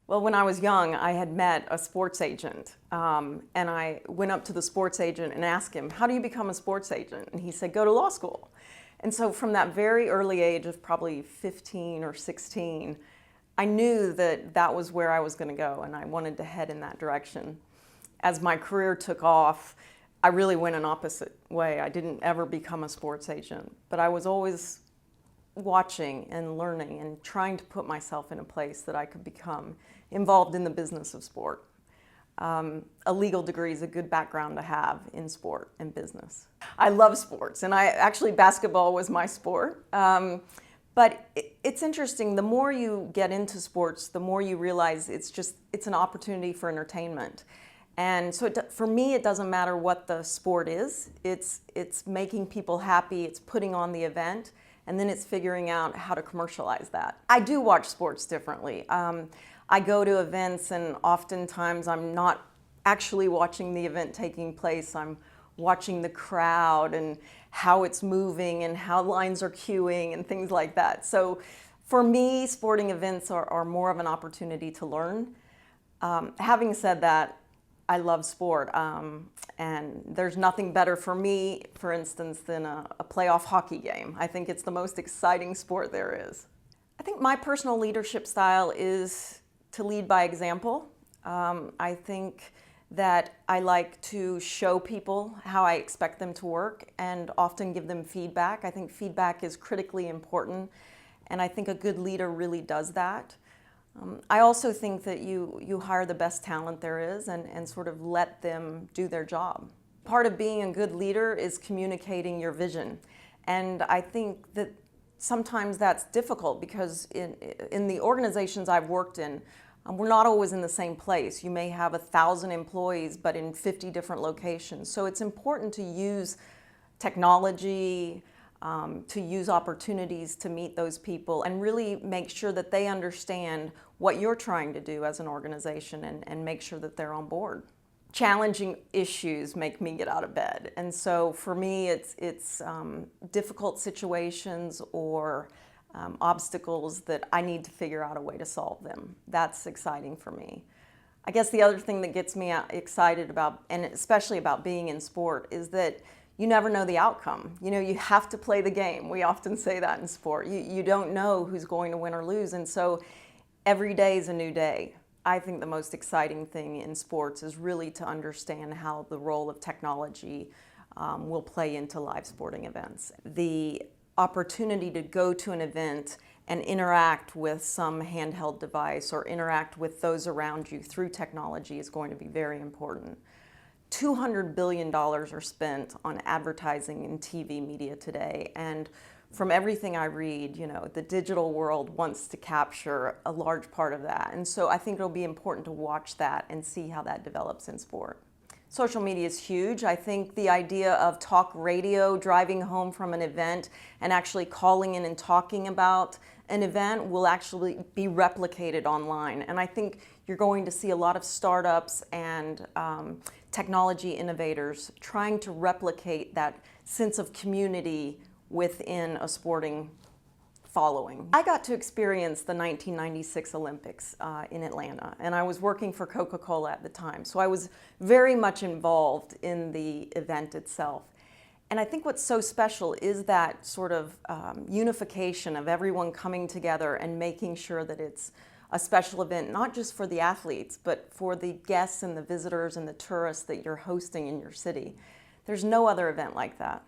Well, when I was young, I had met a sports agent, and I went up to the sports agent and asked him, how do you become a sports agent? And he said, go to law school. And so from that very early age of probably 15 or 16, I knew that that was where I was going to go, and I wanted to head in that direction. As my career took off, I really went an opposite way. I didn't ever become a sports agent, but I was always watching and learning and trying to put myself in a place that I could become involved in the business of sport. A legal degree is a good background to have in sport and business. I love sports, and actually basketball was my sport. But it's interesting, the more you get into sports, the more you realize it's an opportunity for entertainment. And so for me, it doesn't matter what the sport is. It's making people happy, it's putting on the event, and then it's figuring out how to commercialize that. I do watch sports differently. I go to events, and oftentimes I'm not actually watching the event taking place. I'm watching the crowd and how it's moving and how lines are queuing and things like that. So for me, sporting events are more of an opportunity to learn. Having said that, I love sport, and there's nothing better for me, for instance, than a playoff hockey game. I think it's the most exciting sport there is. I think my personal leadership style is to lead by example. I think that I like to show people how I expect them to work and often give them feedback. I think feedback is critically important, and I think a good leader really does that. I also think that you hire the best talent there is and sort of let them do their job. Part of being a good leader is communicating your vision. And I think that sometimes that's difficult because in the organizations I've worked in, we're not always in the same place. You may have 1,000 employees, but in 50 different locations. So it's important to use technology, to use opportunities to meet those people and really make sure that they understand what you're trying to do as an organization and make sure that they're on board. Challenging issues make me get out of bed. And so for me, it's difficult situations or obstacles that I need to figure out a way to solve them. That's exciting for me. I guess the other thing that gets me excited about, and especially about being in sport, is that you never know the outcome. You know, you have to play the game. We often say that in sport. You don't know who's going to win or lose, and so every day is a new day. I think the most exciting thing in sports is really to understand how the role of technology will play into live sporting events. The opportunity to go to an event and interact with some handheld device or interact with those around you through technology is going to be very important. $200 billion are spent on advertising and TV media today, and from everything I read, you know, the digital world wants to capture a large part of that. And so I think it'll be important to watch that and see how that develops in sport. Social media is huge. I think the idea of talk radio, driving home from an event and actually calling in and talking about an event will actually be replicated online. And I think you're going to see a lot of startups and technology innovators trying to replicate that sense of community within a sporting following. I got to experience the 1996 Olympics in Atlanta, and I was working for Coca-Cola at the time, so I was very much involved in the event itself. And I think what's so special is that sort of unification of everyone coming together and making sure that it's a special event, not just for the athletes, but for the guests and the visitors and the tourists that you're hosting in your city. There's no other event like that.